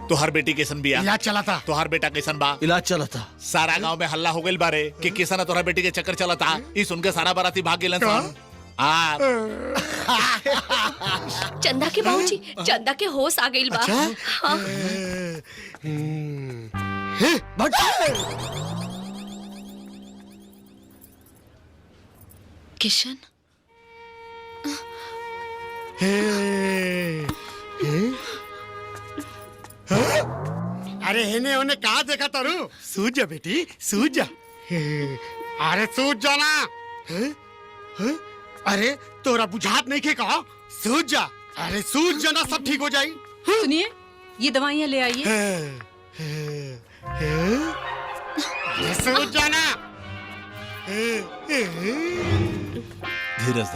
तोहार बेटी कैसन बिया? इलाज चला था। तोहार बेटा कैसन बा? इलाज चला था। सारा गांव में हल्ला हो गइल बारे कि किसन तोहरा बेटी के चक्कर चला था। ई सुन के सारा बाराती भाग गेलन सन। चंदा के बाबूजी, चंदा के होश आ गइल बा। हाँ। किशन, अरे हेने होने कहा देखा तारू? सूझ जा बेटी, सूझ जा। अरे सूझ जा ना। अरे तोरा बुझात नहीं के कहा? सूझ जा। अरे सूझ जा ना, सब ठीक हो जाई। सुनिए, ये दवाइयाँ ले आइए। सूझ जा ना। धीरज